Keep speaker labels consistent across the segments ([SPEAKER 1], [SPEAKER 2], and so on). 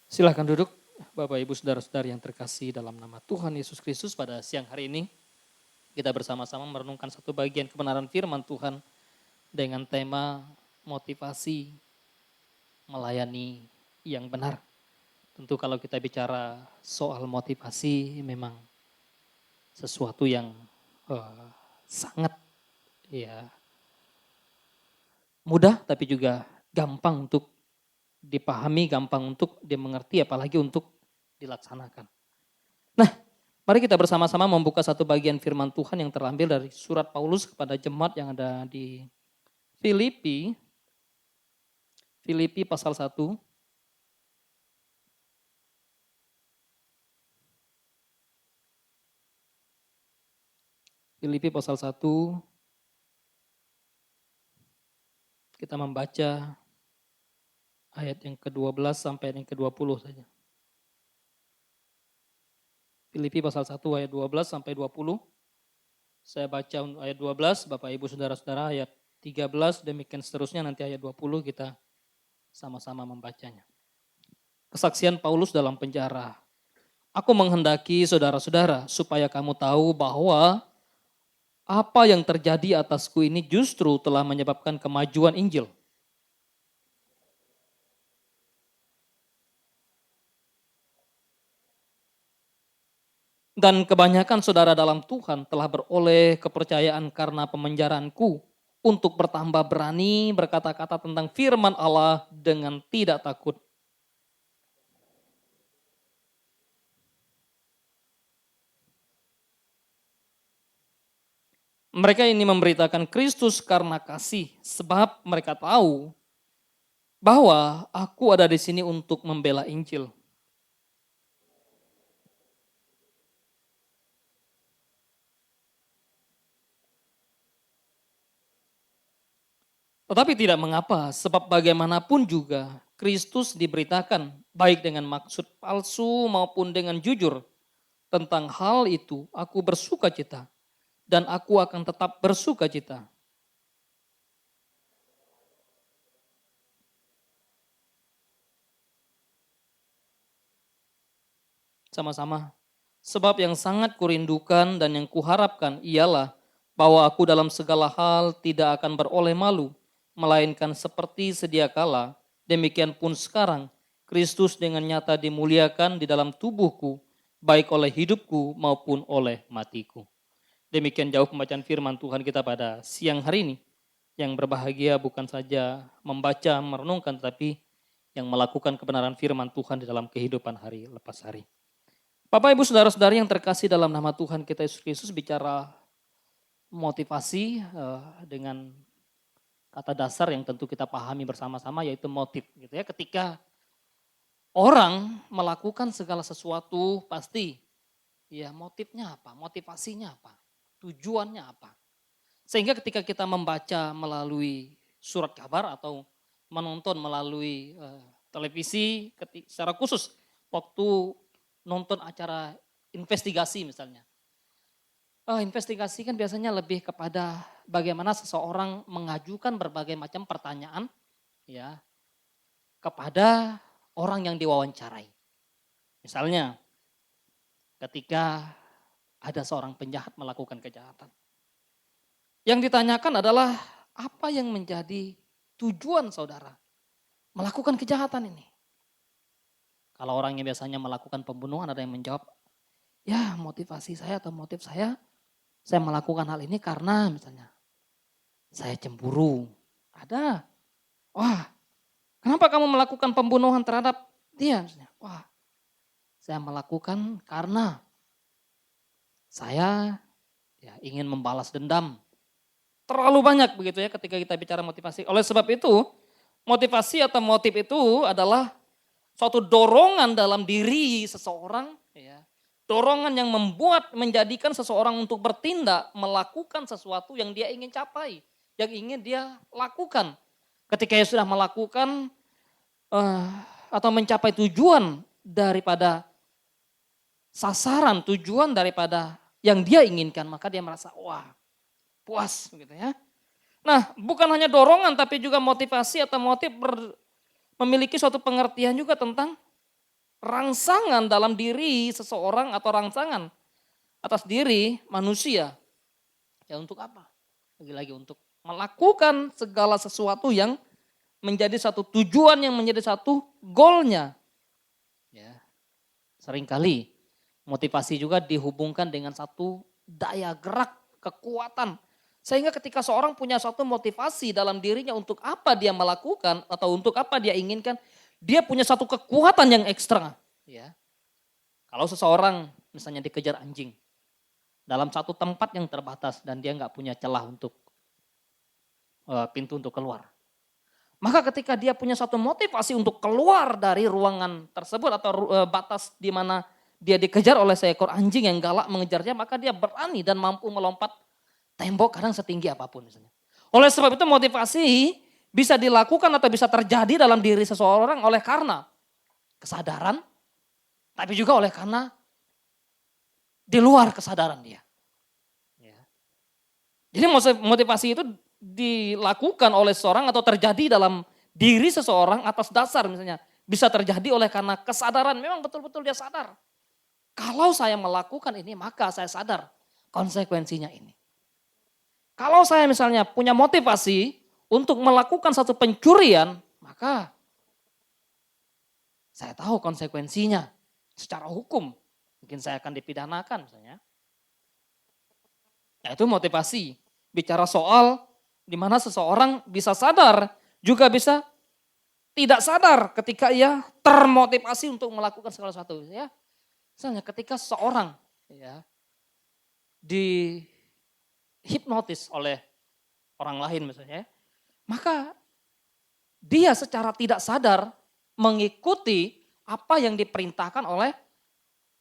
[SPEAKER 1] Silahkan duduk, Bapak Ibu Saudara-saudari yang terkasih dalam nama Tuhan Yesus Kristus. Pada siang hari ini kita bersama-sama merenungkan satu bagian kebenaran firman Tuhan dengan tema motivasi melayani yang benar. Tentu kalau kita bicara soal motivasi memang sesuatu yang sangat ya mudah tapi juga gampang untuk dipahami, gampang untuk dimengerti, apalagi untuk dilaksanakan. Nah, mari kita bersama-sama membuka satu bagian firman Tuhan yang terambil dari surat Paulus kepada jemaat yang ada di Filipi. Filipi pasal 1. Filipi pasal 1. Kita membaca ayat yang ke-12 sampai yang ke-20 saja. Filipi pasal 1 ayat 12 sampai 20. Saya baca ayat 12, Bapak Ibu Saudara-saudara ayat 13, demikian seterusnya nanti ayat 20 kita sama-sama membacanya. Kesaksian Paulus dalam penjara. Aku menghendaki saudara-saudara supaya kamu tahu bahwa apa yang terjadi atasku ini justru telah menyebabkan kemajuan Injil. Dan kebanyakan saudara dalam Tuhan telah beroleh kepercayaan karena pemenjaraanku untuk bertambah berani berkata-kata tentang firman Allah dengan tidak takut. Mereka ini memberitakan Kristus karena kasih, sebab mereka tahu bahwa aku ada di sini untuk membela Injil. Tetapi tidak mengapa, sebab bagaimanapun juga Kristus diberitakan, baik dengan maksud palsu maupun dengan jujur. Tentang hal itu aku bersuka cita, dan aku akan tetap bersuka cita. Sama-sama. Sebab yang sangat kurindukan dan yang kuharapkan ialah bahwa aku dalam segala hal tidak akan beroleh malu, melainkan seperti sedia kala, demikian pun sekarang, Kristus dengan nyata dimuliakan di dalam tubuhku, baik oleh hidupku maupun oleh matiku. Demikian jauh pembacaan firman Tuhan kita pada siang hari ini. Yang berbahagia bukan saja membaca, merenungkan, tetapi yang melakukan kebenaran firman Tuhan di dalam kehidupan hari lepas hari. Bapak Ibu Saudara-saudari yang terkasih dalam nama Tuhan kita Yesus Kristus, bicara motivasi dengan kata dasar yang tentu kita pahami bersama-sama, yaitu motif gitu ya. Ketika orang melakukan segala sesuatu pasti ya motifnya apa, motivasinya apa, tujuannya apa. Sehingga ketika kita membaca melalui surat kabar atau menonton melalui televisi secara khusus waktu nonton acara investigasi misalnya. Investigasi kan biasanya lebih kepada bagaimana seseorang mengajukan berbagai macam pertanyaan ya kepada orang yang diwawancarai. Misalnya ketika ada seorang penjahat melakukan kejahatan. Yang ditanyakan adalah apa yang menjadi tujuan saudara melakukan kejahatan ini. Kalau orang yang biasanya melakukan pembunuhan ada yang menjawab, ya motivasi saya atau motif saya melakukan hal ini karena misalnya saya cemburu. Ada, wah kenapa kamu melakukan pembunuhan terhadap dia? Misalnya, wah saya melakukan karena saya ya, ingin membalas dendam. Terlalu banyak begitu ya ketika kita bicara motivasi. Oleh sebab itu, motivasi atau motif itu adalah suatu dorongan dalam diri seseorang, ya. Dorongan yang membuat menjadikan seseorang untuk bertindak, melakukan sesuatu yang dia ingin capai, yang ingin dia lakukan. Ketika dia sudah melakukan atau mencapai tujuan daripada sasaran, tujuan daripada yang dia inginkan, maka dia merasa wah puas begitu ya. Nah, bukan hanya dorongan tapi juga motivasi atau motif memiliki suatu pengertian juga tentang rangsangan dalam diri seseorang atau rangsangan atas diri manusia. Ya untuk apa? Lagi-lagi untuk melakukan segala sesuatu yang menjadi satu tujuan, yang menjadi satu goalnya. Ya, seringkali motivasi juga dihubungkan dengan satu daya gerak, kekuatan. Sehingga ketika seorang punya satu motivasi dalam dirinya untuk apa dia melakukan atau untuk apa dia inginkan, dia punya satu kekuatan yang ekstra. Ya. Kalau seseorang misalnya dikejar anjing dalam satu tempat yang terbatas dan dia nggak punya celah untuk pintu untuk keluar. Maka ketika dia punya satu motivasi untuk keluar dari ruangan tersebut atau batas di mana dia dikejar oleh seekor anjing yang galak mengejarnya, maka dia berani dan mampu melompat tembok kadang setinggi apapun misalnya. Oleh sebab itu motivasi bisa dilakukan atau bisa terjadi dalam diri seseorang oleh karena kesadaran, tapi juga oleh karena di luar kesadaran dia. Ya. Jadi motivasi itu dilakukan oleh seseorang atau terjadi dalam diri seseorang atas dasar misalnya. Bisa terjadi oleh karena kesadaran, memang betul-betul dia sadar. Kalau saya melakukan ini maka saya sadar konsekuensinya ini. Kalau saya misalnya punya motivasi untuk melakukan satu pencurian, maka saya tahu konsekuensinya secara hukum. Mungkin saya akan dipidanakan misalnya. Nah, itu motivasi. Bicara soal di mana seseorang bisa sadar, juga bisa tidak sadar ketika ia termotivasi untuk melakukan segala sesuatu. Ya. Misalnya ketika seseorang ya, dihipnotis oleh orang lain misalnya, maka dia secara tidak sadar mengikuti apa yang diperintahkan oleh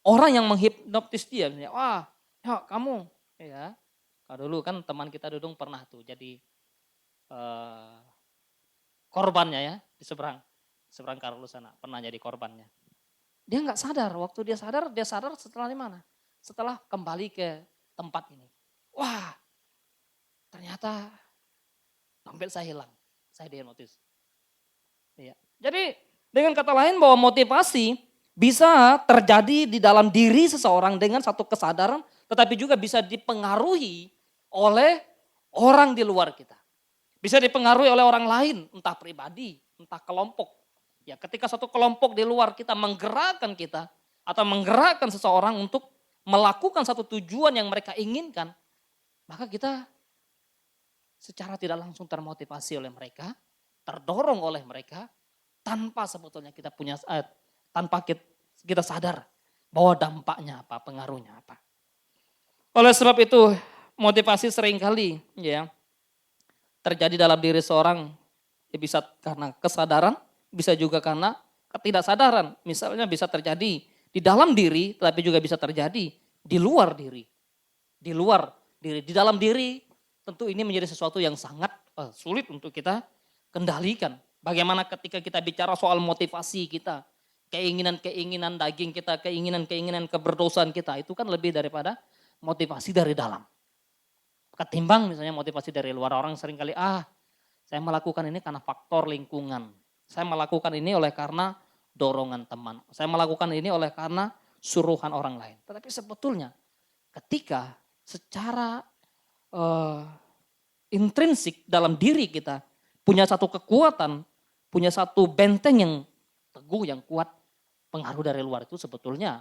[SPEAKER 1] orang yang menghipnotis dia. Misalnya, wah, ya kamu, ya. Kalau dulu kan teman kita Dudung pernah tuh jadi korbannya ya di seberang Karlu sana, pernah jadi korbannya. Dia nggak sadar, waktu dia sadar setelah di mana? Setelah kembali ke tempat ini. Wah, ternyata dompet saya hilang, saya dihipnotis. Ya. Jadi dengan kata lain bahwa motivasi bisa terjadi di dalam diri seseorang dengan satu kesadaran, tetapi juga bisa dipengaruhi oleh orang di luar kita. Bisa dipengaruhi oleh orang lain, entah pribadi, entah kelompok. Ya, ketika satu kelompok di luar kita menggerakkan kita atau menggerakkan seseorang untuk melakukan satu tujuan yang mereka inginkan, maka kita secara tidak langsung termotivasi oleh mereka, terdorong oleh mereka, tanpa sebetulnya kita punya tanpa kita sadar bahwa dampaknya apa, pengaruhnya apa. Oleh sebab itu motivasi seringkali ya terjadi dalam diri seorang, ya bisa karena kesadaran, bisa juga karena ketidaksadaran. Misalnya bisa terjadi di dalam diri, tapi juga bisa terjadi di luar diri. Di luar diri, di dalam diri tentu ini menjadi sesuatu yang sangat sulit untuk kita kendalikan. Bagaimana ketika kita bicara soal motivasi kita, keinginan-keinginan daging kita, keinginan-keinginan keberdosaan kita, itu kan lebih daripada motivasi dari dalam. Ketimbang misalnya motivasi dari luar, orang seringkali saya melakukan ini karena faktor lingkungan. Saya melakukan ini oleh karena dorongan teman. Saya melakukan ini oleh karena suruhan orang lain. Tetapi sebetulnya ketika secara intrinsik dalam diri kita punya satu kekuatan, punya satu benteng yang teguh, yang kuat, pengaruh dari luar itu sebetulnya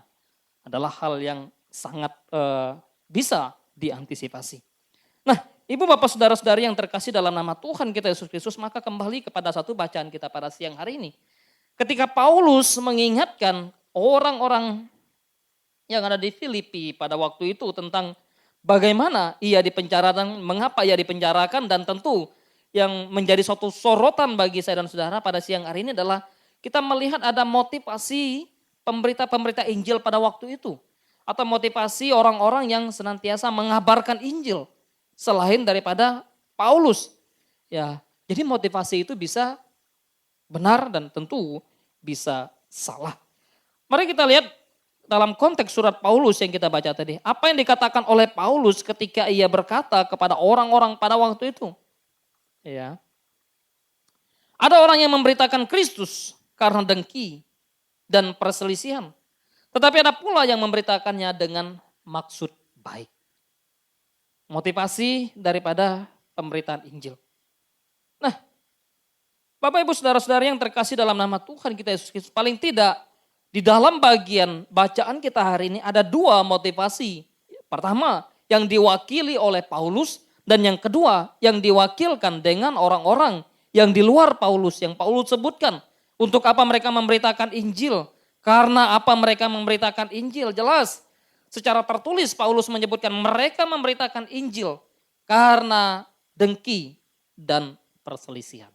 [SPEAKER 1] adalah hal yang sangat bisa diantisipasi. Nah, Ibu Bapak Saudara-saudari yang terkasih dalam nama Tuhan kita Yesus Kristus, maka kembali kepada satu bacaan kita pada siang hari ini. Ketika Paulus mengingatkan orang-orang yang ada di Filipi pada waktu itu tentang bagaimana ia dipenjarakan, mengapa ia dipenjarakan, dan tentu yang menjadi suatu sorotan bagi saya dan saudara pada siang hari ini adalah kita melihat ada motivasi pemberita-pemberita Injil pada waktu itu. Atau motivasi orang-orang yang senantiasa mengabarkan Injil. Selain daripada Paulus. Ya, jadi motivasi itu bisa benar dan tentu bisa salah. Mari kita lihat dalam konteks surat Paulus yang kita baca tadi. Apa yang dikatakan oleh Paulus ketika ia berkata kepada orang-orang pada waktu itu. Ya. Ada orang yang memberitakan Kristus karena dengki. dan perselisihan. Tetapi ada pula yang memberitakannya dengan maksud baik. Motivasi daripada pemberitaan Injil. Nah, Bapak Ibu Saudara-saudara yang terkasih dalam nama Tuhan kita Yesus Kristus, paling tidak di dalam bagian bacaan kita hari ini ada dua motivasi. Pertama, yang diwakili oleh Paulus, dan yang kedua yang diwakilkan dengan orang-orang yang di luar Paulus, yang Paulus sebutkan. Untuk apa mereka memberitakan Injil? Karena apa mereka memberitakan Injil? Jelas, secara tertulis Paulus menyebutkan mereka memberitakan Injil karena dengki dan perselisihan.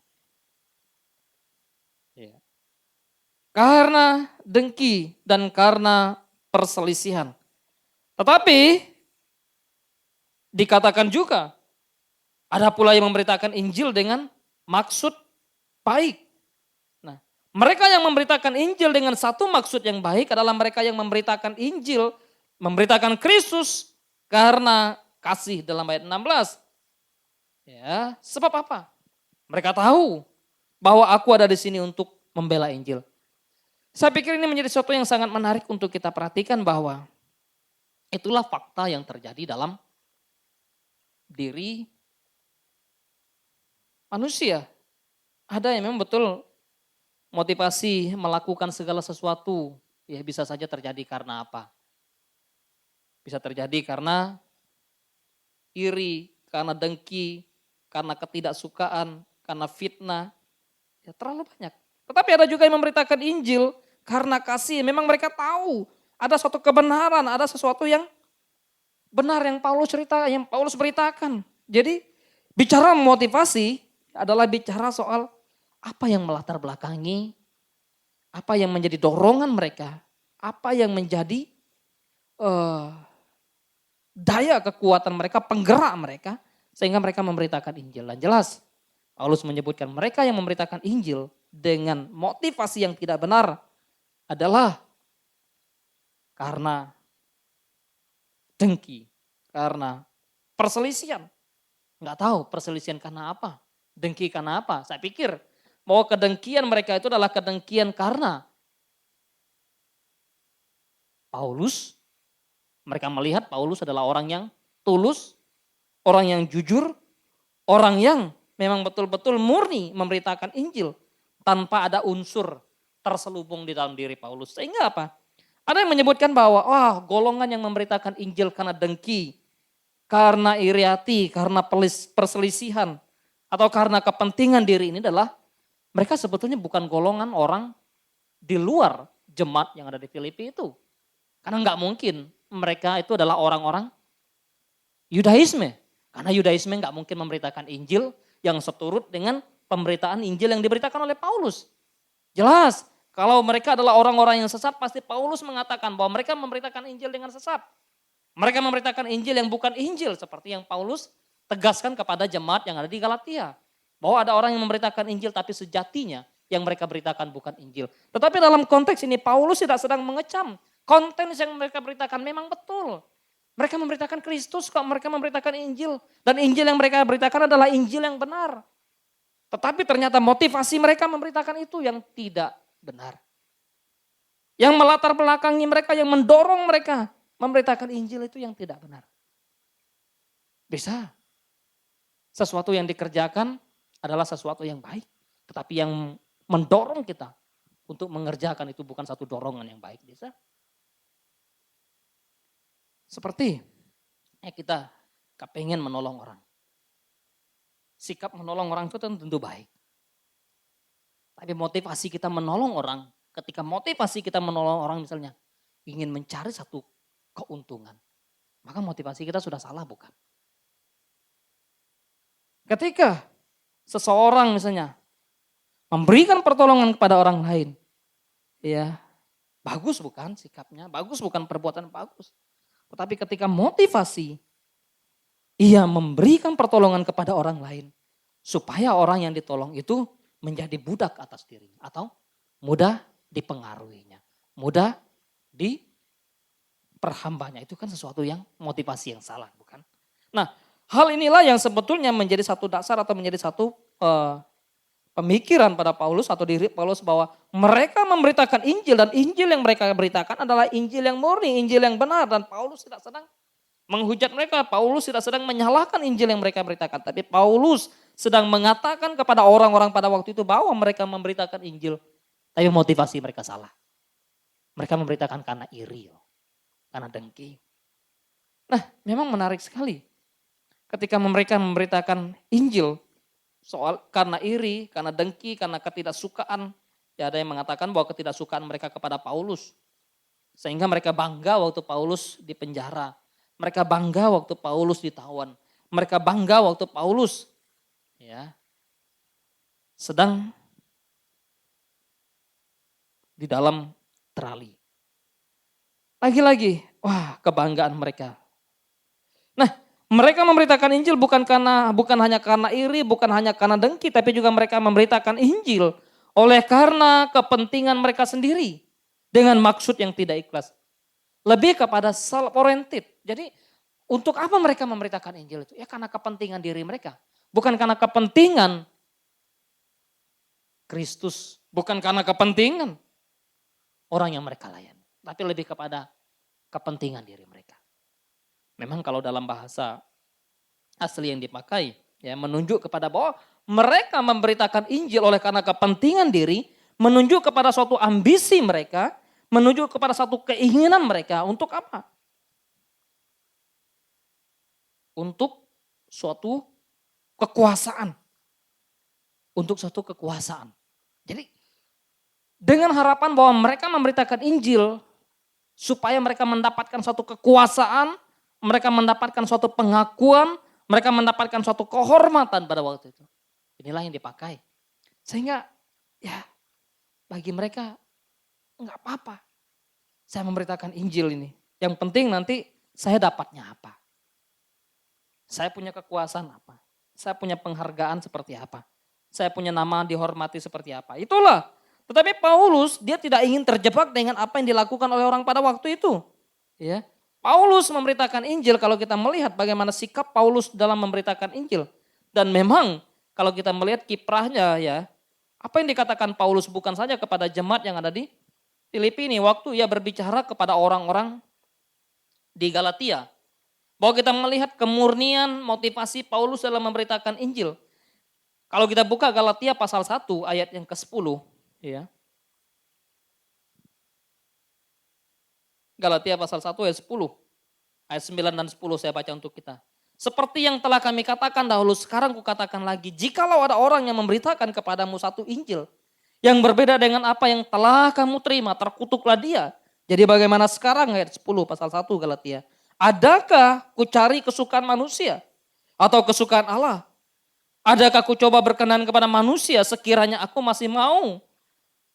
[SPEAKER 1] Ya. Karena dengki dan karena perselisihan. Tetapi dikatakan juga ada pula yang memberitakan Injil dengan maksud baik. Nah, mereka yang memberitakan Injil dengan satu maksud yang baik adalah mereka yang memberitakan Injil, memberitakan Kristus karena kasih dalam ayat 16. Ya, sebab apa? Mereka tahu bahwa aku ada di sini untuk membela Injil. Saya pikir ini menjadi sesuatu yang sangat menarik untuk kita perhatikan bahwa itulah fakta yang terjadi dalam diri manusia. Ada yang memang betul motivasi melakukan segala sesuatu, ya bisa saja terjadi karena apa? Bisa terjadi karena iri, karena dengki, karena ketidaksukaan, karena fitnah, ya terlalu banyak. Tetapi ada juga yang memberitakan Injil karena kasih. Memang mereka tahu ada suatu kebenaran, ada sesuatu yang benar yang Paulus beritakan. Jadi bicara motivasi adalah bicara soal apa yang melatar belakangi, apa yang menjadi dorongan mereka, apa yang menjadi daya kekuatan mereka, penggerak mereka, sehingga mereka memberitakan Injil. Dan jelas Paulus menyebutkan mereka yang memberitakan Injil dengan motivasi yang tidak benar adalah karena dengki, karena perselisihan. Nggak tahu perselisihan karena apa, dengki karena apa. Saya pikir bahwa kedengkian mereka itu adalah kedengkian karena Paulus. Mereka melihat Paulus adalah orang yang tulus, orang yang jujur, orang yang memang betul-betul murni memberitakan Injil tanpa ada unsur terselubung di dalam diri Paulus. Sehingga apa? Ada yang menyebutkan bahwa golongan yang memberitakan Injil karena dengki, karena iri hati, karena perselisihan, atau karena kepentingan diri ini adalah mereka sebetulnya bukan golongan orang di luar jemaat yang ada di Filipi itu. Karena nggak mungkin mereka itu adalah orang-orang Yudaisme. Karena Yudaisme nggak mungkin memberitakan Injil yang seturut dengan pemberitaan Injil yang diberitakan oleh Paulus. Jelas, kalau mereka adalah orang-orang yang sesat, pasti Paulus mengatakan bahwa mereka memberitakan Injil dengan sesat. Mereka memberitakan Injil yang bukan Injil, seperti yang Paulus tegaskan kepada jemaat yang ada di Galatia. Bahwa ada orang yang memberitakan Injil tapi sejatinya yang mereka beritakan bukan Injil. Tetapi dalam konteks ini Paulus tidak sedang mengecam. Konten yang mereka beritakan memang betul. Mereka memberitakan Kristus kok, mereka memberitakan Injil. Dan Injil yang mereka beritakan adalah Injil yang benar. Tetapi ternyata motivasi mereka memberitakan itu yang tidak benar. Yang melatar belakangi mereka, yang mendorong mereka memberitakan Injil itu yang tidak benar. Bisa. Sesuatu yang dikerjakan adalah sesuatu yang baik. Tetapi yang mendorong kita untuk mengerjakan itu bukan satu dorongan yang baik. Bisa. Seperti kita kepengen menolong orang. Sikap menolong orang itu tentu baik. Tapi motivasi kita menolong orang, ketika motivasi kita menolong orang misalnya ingin mencari satu keuntungan, maka motivasi kita sudah salah bukan? Ketika seseorang misalnya memberikan pertolongan kepada orang lain, ya bagus bukan sikapnya, bagus bukan perbuatan bagus. Tetapi ketika motivasi, ia memberikan pertolongan kepada orang lain. Supaya orang yang ditolong itu menjadi budak atas dirinya. Atau mudah dipengaruhinya. Mudah diperhambanya. Itu kan sesuatu yang motivasi yang salah bukan? Nah hal inilah yang sebetulnya menjadi satu dasar atau menjadi satu pemikiran pada Paulus atau diri Paulus bahwa mereka memberitakan Injil dan Injil yang mereka beritakan adalah Injil yang murni, Injil yang benar, dan Paulus tidak sedang menghujat mereka. Paulus tidak sedang menyalahkan Injil yang mereka beritakan, tapi Paulus sedang mengatakan kepada orang-orang pada waktu itu bahwa mereka memberitakan Injil, tapi motivasi mereka salah. Mereka memberitakan karena iri, karena dengki. Nah, memang menarik sekali ketika mereka memberitakan Injil soal karena iri, karena dengki, karena ketidaksukaan. Ya, ada yang mengatakan bahwa ketidaksukaan mereka kepada Paulus sehingga mereka bangga waktu Paulus di penjara. Mereka bangga waktu Paulus ditawan. Mereka bangga waktu Paulus sedang di dalam terali. Lagi-lagi, wah, kebanggaan mereka. Nah, mereka memberitakan Injil bukan hanya karena iri, bukan hanya karena dengki, tapi juga mereka memberitakan Injil oleh karena kepentingan mereka sendiri dengan maksud yang tidak ikhlas. Lebih kepada self-oriented. Jadi untuk apa mereka memberitakan Injil itu? Ya karena kepentingan diri mereka. Bukan karena kepentingan Kristus. Bukan karena kepentingan orang yang mereka layani. Tapi lebih kepada kepentingan diri mereka. Memang kalau dalam bahasa asli yang dipakai, ya menunjuk kepada bahwa mereka memberitakan Injil oleh karena kepentingan diri, menunjuk kepada suatu ambisi mereka, menunjuk kepada satu keinginan mereka. Untuk apa? Untuk suatu kekuasaan. Untuk suatu kekuasaan. Jadi dengan harapan bahwa mereka memberitakan Injil supaya mereka mendapatkan suatu kekuasaan, mereka mendapatkan suatu pengakuan, mereka mendapatkan suatu kehormatan pada waktu itu. Inilah yang dipakai. Sehingga ya bagi mereka enggak apa-apa. Saya memberitakan Injil ini. Yang penting nanti saya dapatnya apa. Saya punya kekuasaan apa. Saya punya penghargaan seperti apa. Saya punya nama dihormati seperti apa. Itulah. Tetapi Paulus dia tidak ingin terjebak dengan apa yang dilakukan oleh orang pada waktu itu. Ya. Paulus memberitakan Injil, kalau kita melihat bagaimana sikap Paulus dalam memberitakan Injil. Dan memang kalau kita melihat kiprahnya ya, apa yang dikatakan Paulus bukan saja kepada jemaat yang ada di Filipi ini, waktu ia berbicara kepada orang-orang di Galatia. Bahwa kita melihat kemurnian motivasi Paulus dalam memberitakan Injil. Kalau kita buka Galatia pasal 1 ayat yang ke-10. Ya. Galatia pasal 1 ayat 10. Ayat 9 dan 10 saya baca untuk kita. Seperti yang telah kami katakan dahulu, sekarang kukatakan lagi. Jikalau ada orang yang memberitakan kepadamu satu Injil yang berbeda dengan apa yang telah kamu terima, terkutuklah dia. Jadi bagaimana sekarang ayat 10 pasal 1 Galatia. Adakah ku cari kesukaan manusia atau kesukaan Allah? Adakah ku coba berkenan kepada manusia sekiranya aku masih mau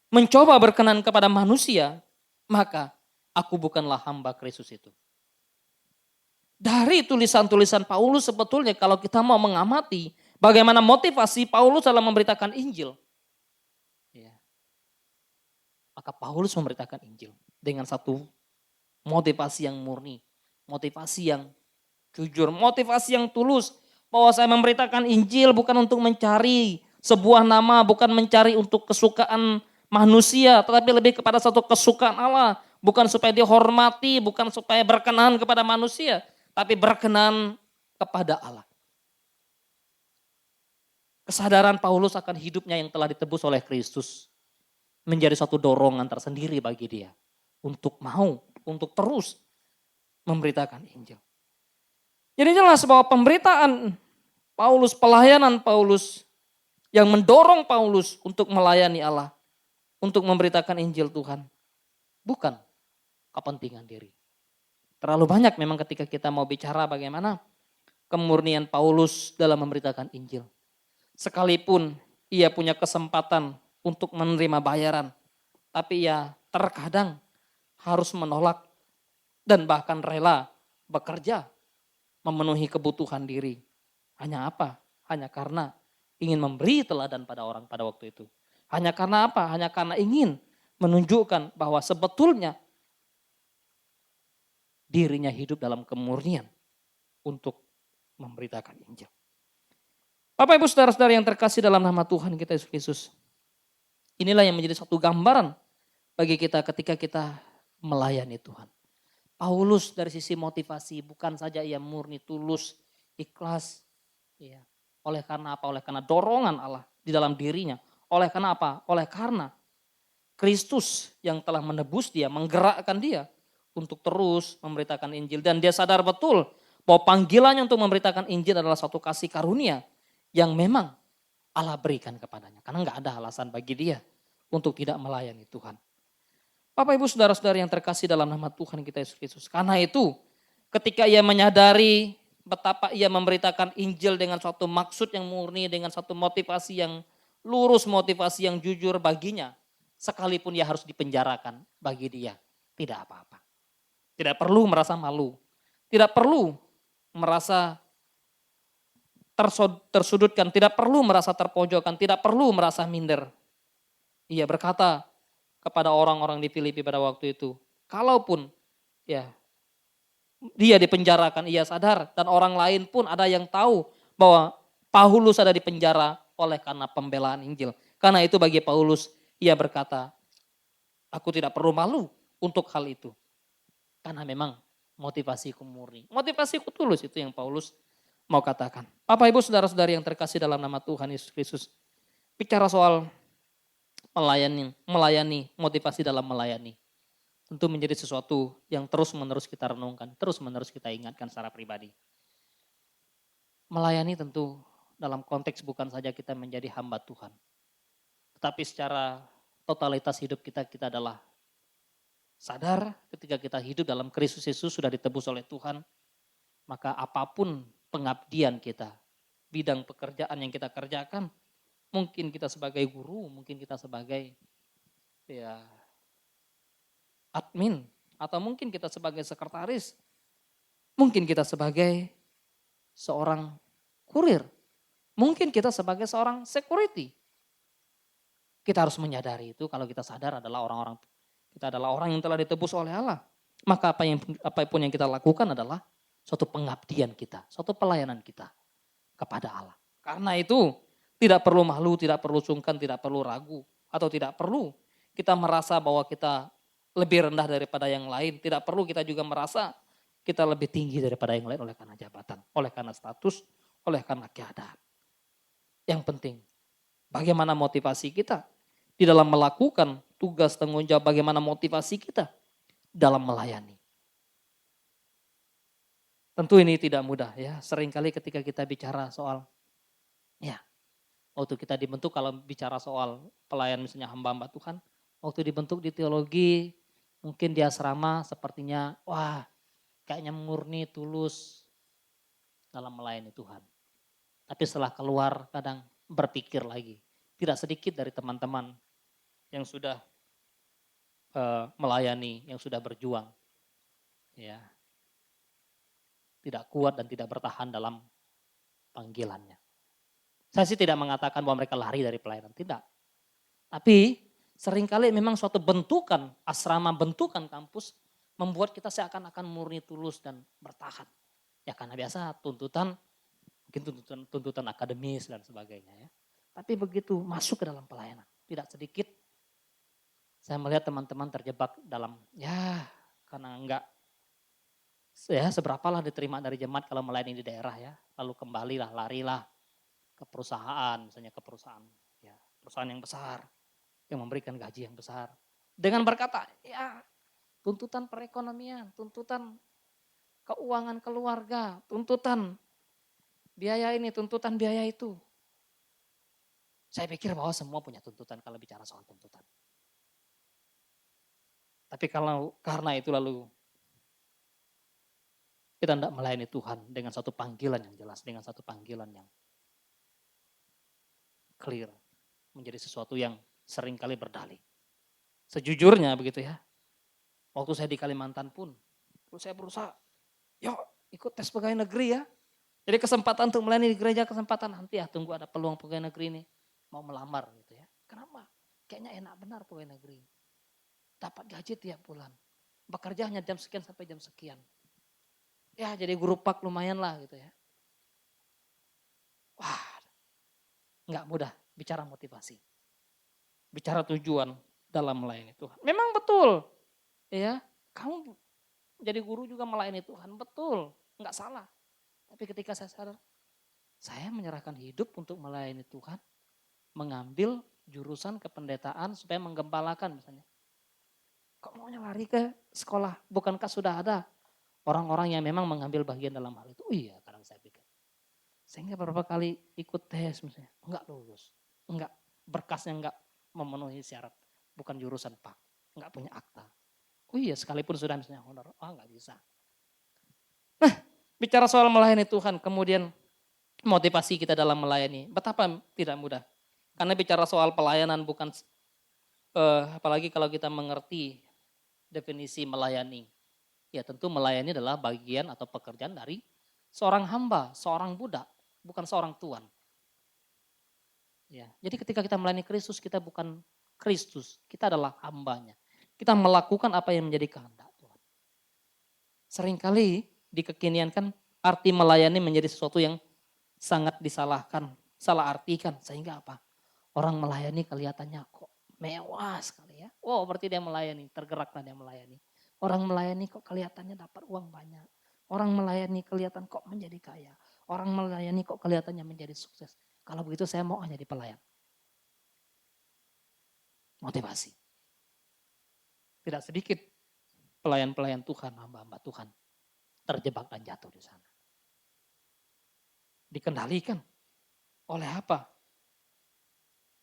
[SPEAKER 1] mencoba berkenan kepada manusia, maka aku bukanlah hamba Kristus itu. Dari tulisan-tulisan Paulus sebetulnya kalau kita mau mengamati bagaimana motivasi Paulus dalam memberitakan Injil. Ya. Maka Paulus memberitakan Injil dengan satu motivasi yang murni, motivasi yang jujur, motivasi yang tulus. Bahwa saya memberitakan Injil bukan untuk mencari sebuah nama, bukan mencari untuk kesukaan manusia, tetapi lebih kepada satu kesukaan Allah. Bukan supaya dihormati, bukan supaya berkenan kepada manusia, tapi berkenan kepada Allah. Kesadaran Paulus akan hidupnya yang telah ditebus oleh Kristus menjadi satu dorongan tersendiri bagi dia untuk mau, untuk terus memberitakan Injil. Jadi jelas bahwa pemberitaan Paulus, pelayanan Paulus yang mendorong Paulus untuk melayani Allah, untuk memberitakan Injil Tuhan, bukan kepentingan diri. Terlalu banyak memang ketika kita mau bicara bagaimana kemurnian Paulus dalam memberitakan Injil. Sekalipun ia punya kesempatan untuk menerima bayaran, tapi ia terkadang harus menolak dan bahkan rela bekerja memenuhi kebutuhan diri. Hanya apa? Hanya karena ingin memberi teladan pada orang pada waktu itu. Hanya karena apa? Hanya karena ingin menunjukkan bahwa sebetulnya dirinya hidup dalam kemurnian untuk memberitakan Injil. Bapak Ibu Saudara-saudara yang terkasih dalam nama Tuhan kita Yesus Kristus. Inilah yang menjadi satu gambaran bagi kita ketika kita melayani Tuhan. Paulus dari sisi motivasi bukan saja ia murni tulus, ikhlas. Ya. Oleh karena apa? Oleh karena dorongan Allah di dalam dirinya. Oleh karena apa? Oleh karena Kristus yang telah menebus dia, menggerakkan dia untuk terus memberitakan Injil. Dan dia sadar betul bahwa panggilannya untuk memberitakan Injil adalah suatu kasih karunia yang memang Allah berikan kepadanya. Karena nggak ada alasan bagi dia untuk tidak melayani Tuhan. Bapak Ibu Saudara-saudara yang terkasih dalam nama Tuhan kita Yesus Kristus. Karena itu ketika ia menyadari betapa ia memberitakan Injil dengan suatu maksud yang murni, dengan satu motivasi yang lurus, motivasi yang jujur baginya. Sekalipun ia harus dipenjarakan, bagi dia tidak apa-apa. Tidak perlu merasa malu. Tidak perlu merasa tersudutkan. Tidak perlu merasa terpojokkan. Tidak perlu merasa minder. Ia berkata kepada orang-orang di Filipi pada waktu itu, kalaupun ya dia dipenjarakan, ia sadar, dan orang lain pun ada yang tahu bahwa Paulus ada di penjara oleh karena pembelaan Injil. Karena itu bagi Paulus, ia berkata, aku tidak perlu malu untuk hal itu. Karena memang motivasiku murni. Motivasiku tulus, itu yang Paulus mau katakan. Bapak Ibu Saudara-saudari yang terkasih dalam nama Tuhan Yesus Kristus. Bicara soal melayani, motivasi dalam melayani. Tentu menjadi sesuatu yang terus-menerus kita renungkan, terus-menerus kita ingatkan secara pribadi. Melayani tentu dalam konteks bukan saja kita menjadi hamba Tuhan. Tetapi secara totalitas hidup kita adalah sadar ketika kita hidup dalam Kristus Yesus sudah ditebus oleh Tuhan. Maka apapun pengabdian kita, bidang pekerjaan yang kita kerjakan, mungkin kita sebagai guru, mungkin kita sebagai admin, atau mungkin kita sebagai sekretaris, mungkin kita sebagai seorang kurir, mungkin kita sebagai seorang security. Kita harus menyadari itu kalau kita sadar kita adalah orang yang telah ditebus oleh Allah. Maka apapun yang kita lakukan adalah suatu pengabdian kita, suatu pelayanan kita kepada Allah. Karena itu tidak perlu malu, tidak perlu sungkan, tidak perlu ragu, atau tidak perlu kita merasa bahwa kita lebih rendah daripada yang lain. Tidak perlu kita juga merasa kita lebih tinggi daripada yang lain oleh karena jabatan, oleh karena status, oleh karena keadaan. Yang penting, bagaimana motivasi kita di dalam melakukan tugas tanggung jawab, bagaimana motivasi kita dalam melayani. Tentu ini tidak mudah ya, seringkali ketika kita bicara soal, waktu kita dibentuk kalau bicara soal pelayan misalnya hamba-hamba Tuhan, waktu dibentuk di teologi, mungkin di asrama sepertinya, wah kayaknya murni, tulus dalam melayani Tuhan. Tapi setelah keluar kadang berpikir lagi. Tidak sedikit dari teman-teman yang sudah melayani, yang sudah berjuang. Ya, tidak kuat dan tidak bertahan dalam panggilannya. Saya sih tidak mengatakan bahwa mereka lari dari pelayanan, tidak. Tapi seringkali memang suatu bentukan asrama, bentukan kampus membuat kita seakan-akan murni, tulus dan bertahan. Ya karena biasa mungkin tuntutan akademis dan sebagainya ya. Tapi begitu masuk ke dalam pelayanan, tidak sedikit saya melihat teman-teman terjebak dalam karena enggak seberapalah diterima dari jemaat kalau melayani di daerah ya. Lalu kembalilah, larilah ke perusahaan, misalnya ke perusahaan yang besar, yang memberikan gaji yang besar. Dengan berkata, tuntutan perekonomian, tuntutan keuangan keluarga, tuntutan biaya ini, tuntutan biaya itu. Saya pikir bahwa semua punya tuntutan kalau bicara soal tuntutan. Tapi karena itu lalu kita tidak melayani Tuhan dengan satu panggilan yang jelas, dengan satu panggilan yang clear, menjadi sesuatu yang seringkali berdalih. Sejujurnya begitu ya, waktu saya di Kalimantan pun, saya berusaha, yuk ikut tes pegawai negeri ya. Jadi kesempatan untuk melayani di gereja, kesempatan nanti tunggu ada peluang pegawai negeri ini, mau melamar gitu ya. Kenapa? Kayaknya enak benar pegawai negeri. Dapat gaji tiap bulan, bekerja hanya jam sekian sampai jam sekian. Ya jadi guru pak lumayan lah gitu ya. Wah, Nggak mudah bicara motivasi. Bicara tujuan dalam melayani Tuhan. Memang betul. Ya, kamu jadi guru juga melayani Tuhan. Betul. Nggak salah. Tapi ketika saya sadar, saya menyerahkan hidup untuk melayani Tuhan. Mengambil jurusan kependetaan supaya menggembalakan misalnya. Kok maunya lari ke sekolah? Bukankah sudah ada orang-orang yang memang mengambil bagian dalam hal itu? Oh iya, kadang saya pikir. Sehingga beberapa kali ikut tes misalnya, enggak lulus. Enggak, berkasnya enggak memenuhi syarat. Bukan jurusan Pak, enggak punya akta. Oh iya, sekalipun sudah misalnya honor, enggak bisa. Nah, bicara soal melayani Tuhan, kemudian motivasi kita dalam melayani, betapa tidak mudah. Karena bicara soal pelayanan bukan, apalagi kalau kita mengerti definisi melayani. Ya tentu melayani adalah bagian atau pekerjaan dari seorang hamba, seorang budak, bukan seorang tuan. Ya, jadi ketika kita melayani Kristus, kita bukan Kristus, kita adalah hambanya. Kita melakukan apa yang menjadi kehendak Tuhan. Seringkali di kekinian kan arti melayani menjadi sesuatu yang sangat disalahkan, salah artikan. Sehingga apa? Orang melayani kelihatannya kok mewah sekali ya. Oh berarti dia melayani, tergeraklah dia melayani. Orang melayani kok kelihatannya dapat uang banyak. Orang melayani kelihatan kok menjadi kaya. Orang melayani kok kelihatannya menjadi sukses. Kalau begitu saya mau jadi pelayan. Motivasi. Tidak sedikit pelayan-pelayan Tuhan, hamba-hamba Tuhan terjebak dan jatuh di sana. Dikendalikan oleh apa?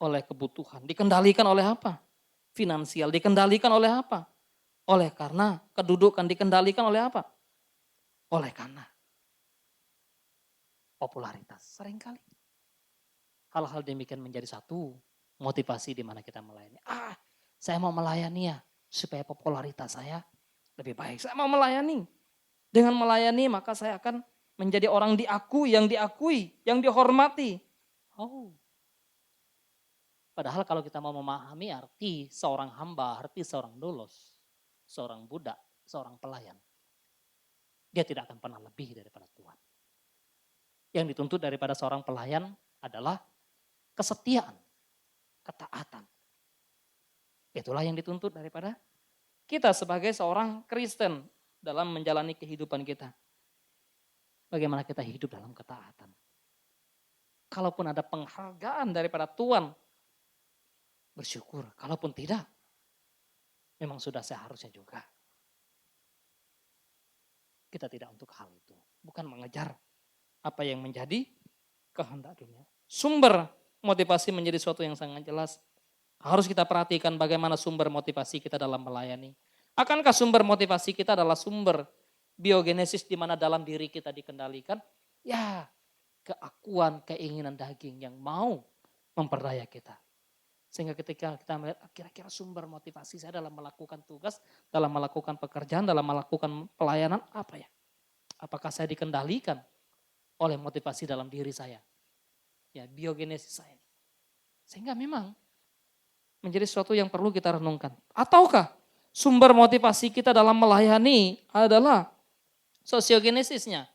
[SPEAKER 1] Oleh kebutuhan. Dikendalikan oleh apa? Finansial. Dikendalikan oleh apa? Oleh karena kedudukan. Dikendalikan oleh apa? Oleh karena popularitas. Seringkali hal-hal demikian menjadi satu motivasi di mana kita melayani. Saya mau melayani ya supaya popularitas saya lebih baik. Saya mau melayani. Dengan melayani maka saya akan menjadi orang diakui, yang dihormati. Oh. Padahal kalau kita mau memahami arti seorang hamba, arti seorang doulos, seorang budak, seorang pelayan. Dia tidak akan pernah lebih daripada Tuhan. Yang dituntut daripada seorang pelayan adalah kesetiaan, ketaatan. Itulah yang dituntut daripada kita sebagai seorang Kristen dalam menjalani kehidupan kita. Bagaimana kita hidup dalam ketaatan. Kalaupun ada penghargaan daripada Tuhan, bersyukur. Kalaupun tidak, memang sudah seharusnya juga. Kita tidak untuk hal itu. Bukan mengejar apa yang menjadi kehendak dunia. Sumber motivasi menjadi sesuatu yang sangat jelas. Harus kita perhatikan bagaimana sumber motivasi kita dalam melayani. Akankah sumber motivasi kita adalah sumber biogenesis di mana dalam diri kita dikendalikan? Ya, keakuan, keinginan daging yang mau memperdaya kita. Sehingga ketika kita melihat kira-kira sumber motivasi saya dalam melakukan tugas, dalam melakukan pekerjaan, dalam melakukan pelayanan apa ya? Apakah saya dikendalikan oleh motivasi dalam diri saya? Ya, biogenesis saya. Sehingga memang menjadi sesuatu yang perlu kita renungkan. Ataukah sumber motivasi kita dalam melayani adalah sosiogenesisnya,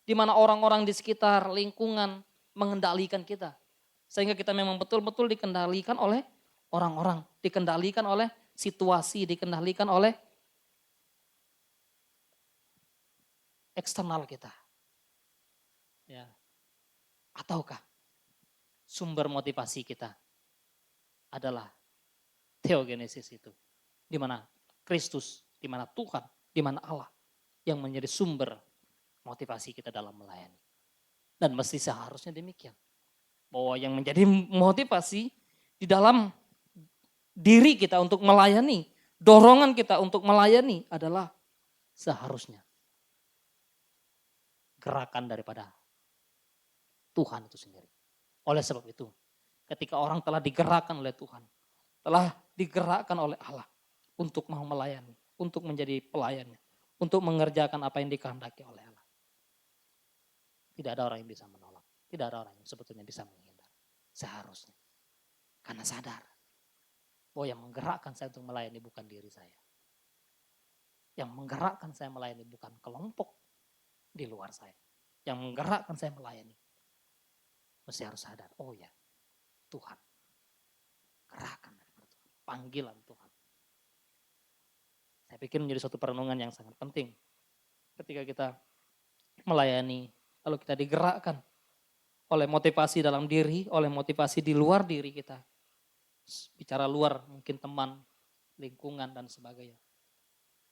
[SPEAKER 1] di mana orang-orang di sekitar lingkungan mengendalikan kita. Sehingga kita memang betul-betul dikendalikan oleh orang-orang, dikendalikan oleh situasi, dikendalikan oleh eksternal kita. Ya. Ataukah sumber motivasi kita adalah teogenesis itu. Di mana Kristus, di mana Tuhan, di mana Allah yang menjadi sumber motivasi kita dalam melayani. Dan mesti seharusnya demikian. Bahwa yang menjadi motivasi di dalam diri kita untuk melayani, dorongan kita untuk melayani adalah seharusnya gerakan daripada Tuhan itu sendiri. Oleh sebab itu, ketika orang telah digerakkan oleh Tuhan, telah digerakkan oleh Allah untuk mau melayani, untuk menjadi pelayannya, untuk mengerjakan apa yang dikehendaki oleh Allah. Tidak ada orang yang bisa menolak, tidak ada orang yang sebetulnya bisa menghindar. Seharusnya. Karena sadar bahwa yang menggerakkan saya untuk melayani bukan diri saya. Yang menggerakkan saya melayani bukan kelompok di luar saya. Yang menggerakkan saya melayani. Mesti harus sadar, oh ya, Tuhan. Gerakan daripada Tuhan. Panggilan Tuhan. Saya pikir menjadi suatu perenungan yang sangat penting. Ketika kita melayani, lalu kita digerakkan oleh motivasi dalam diri, oleh motivasi di luar diri kita. Bicara luar, mungkin teman, lingkungan, dan sebagainya.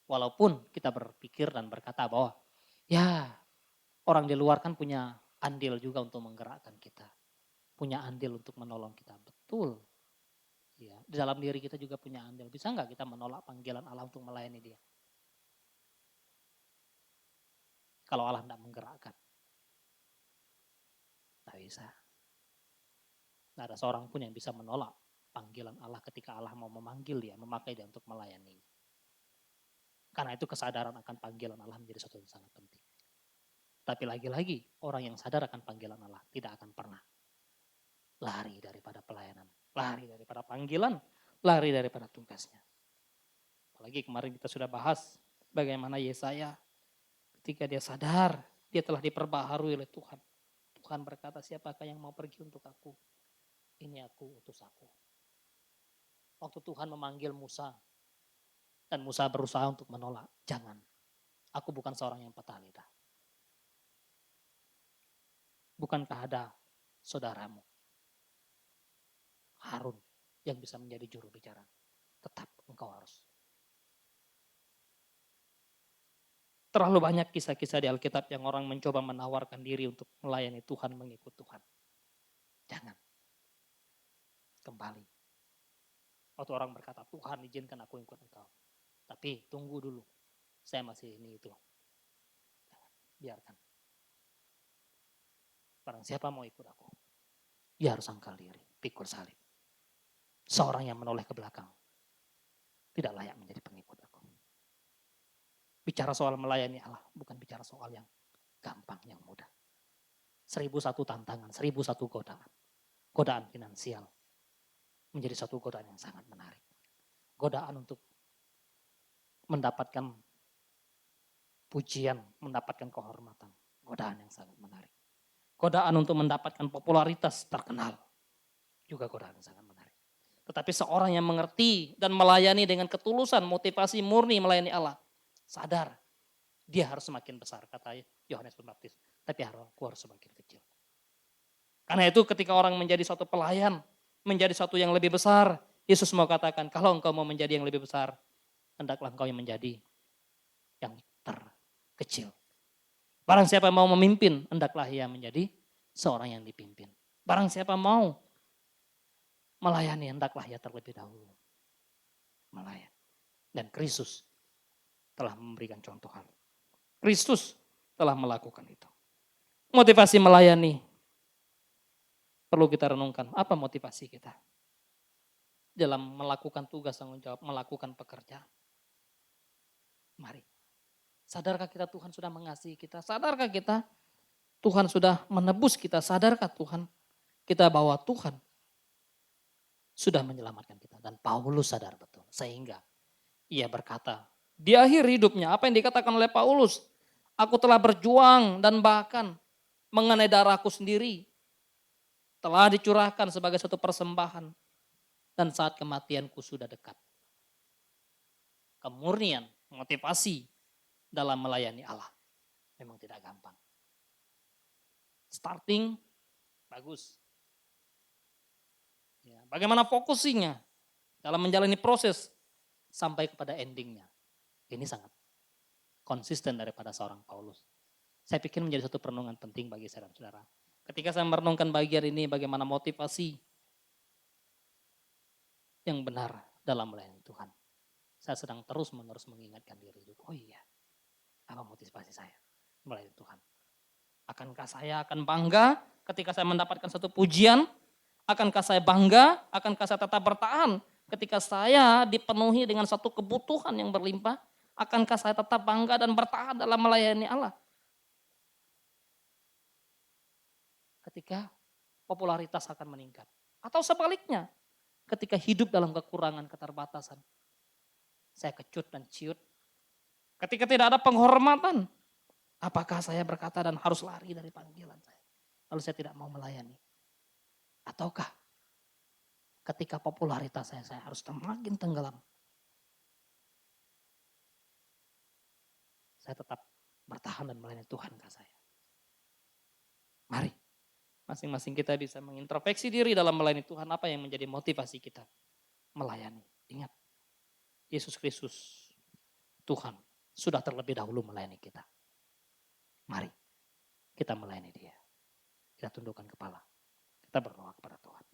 [SPEAKER 1] Walaupun kita berpikir dan berkata bahwa ya orang di luar kan punya andil juga untuk menggerakkan kita. Punya andil untuk menolong kita. Betul. Ya, di dalam diri kita juga punya andil. Bisa nggak kita menolak panggilan Allah untuk melayani dia? Kalau Allah tidak menggerakkan. Tak bisa. Tidak ada seorang pun yang bisa menolak panggilan Allah ketika Allah mau memanggil dia, memakai dia untuk melayani. Karena itu kesadaran akan panggilan Allah menjadi sesuatu yang sangat penting. Tapi lagi-lagi orang yang sadar akan panggilan Allah tidak akan pernah lari daripada pelayanan, lari daripada panggilan, lari daripada tugasnya. Apalagi kemarin kita sudah bahas bagaimana Yesaya ketika dia sadar dia telah diperbaharui oleh Tuhan. Tuhan berkata, siapakah yang mau pergi untuk aku? Ini aku, utus aku. Waktu Tuhan memanggil Musa dan Musa berusaha untuk menolak, jangan. Aku bukan seorang yang patah lidah. Bukankah ada saudaramu Harun yang bisa menjadi juru bicara? Tetap engkau harus. Terlalu banyak kisah-kisah di Alkitab yang orang mencoba menawarkan diri untuk melayani Tuhan, mengikut Tuhan. Jangan. Kembali. Waktu orang berkata, Tuhan izinkan aku ikut engkau. Tapi tunggu dulu. Saya masih ini itu. Jangan. Biarkan. Barang siapa mau ikut aku, dia harus angkal diri, pikul salib. Seorang yang menoleh ke belakang tidak layak menjadi pengikut aku. Bicara soal melayani Allah bukan bicara soal yang gampang, yang mudah. 1001 tantangan, 1001 godaan. Godaan finansial menjadi satu godaan yang sangat menarik. Godaan untuk mendapatkan pujian, mendapatkan kehormatan. Godaan yang sangat menarik. Godaan untuk mendapatkan popularitas terkenal. Juga godaan yang sangat menarik. Tetapi seorang yang mengerti dan melayani dengan ketulusan, motivasi murni melayani Allah. Sadar, dia harus semakin besar, kata Yohanes Pembaptis. Tapi aku harus semakin kecil. Karena itu ketika orang menjadi suatu pelayan, menjadi suatu yang lebih besar, Yesus mau katakan, kalau engkau mau menjadi yang lebih besar, hendaklah engkau yang menjadi yang terkecil. Barang siapa mau memimpin, hendaklah ia menjadi seorang yang dipimpin. Barang siapa mau melayani, hendaklah ia terlebih dahulu melayani. Dan Kristus telah memberikan contoh hal. Kristus telah melakukan itu. Motivasi melayani, perlu kita renungkan, apa motivasi kita dalam melakukan tugas tanggung jawab, melakukan pekerjaan. Mari, sadarkah kita Tuhan sudah mengasihi kita? Sadarkah kita Tuhan sudah menebus kita? Sadarkah Tuhan kita bahwa Tuhan sudah menyelamatkan kita? Dan Paulus sadar betul, sehingga ia berkata di akhir hidupnya, apa yang dikatakan oleh Paulus, aku telah berjuang dan bahkan mengenai darahku sendiri telah dicurahkan sebagai satu persembahan dan saat kematianku sudah dekat. Kemurnian, motivasi dalam melayani Allah memang tidak gampang. Starting bagus. Ya, bagaimana fokusnya dalam menjalani proses sampai kepada endingnya. Ini sangat konsisten daripada seorang Paulus. Saya pikir menjadi satu perenungan penting bagi saya dan saudara. Ketika saya merenungkan bagian ini, bagaimana motivasi yang benar dalam melayani Tuhan. Saya sedang terus-menerus mengingatkan diri juga. Oh iya, apa motivasi saya melayani Tuhan? Akankah saya akan bangga ketika saya mendapatkan satu pujian? Akankah saya bangga? Akankah saya tetap bertahan ketika saya dipenuhi dengan satu kebutuhan yang berlimpah? Akankah saya tetap bangga dan bertahan dalam melayani Allah? Ketika popularitas akan meningkat. Atau sebaliknya, ketika hidup dalam kekurangan, keterbatasan. Saya kecut dan ciut. Ketika tidak ada penghormatan, apakah saya berkata dan harus lari dari panggilan saya? Lalu saya tidak mau melayani. Ataukah ketika popularitas saya harus semakin tenggelam. Saya tetap bertahan dan melayani Tuhan kah saya. Mari, masing-masing kita bisa mengintrospeksi diri dalam melayani Tuhan, apa yang menjadi motivasi kita melayani. Ingat, Yesus Kristus, Tuhan, sudah terlebih dahulu melayani kita. Mari, kita melayani Dia. Kita tundukkan kepala. Kita berdoa kepada Tuhan.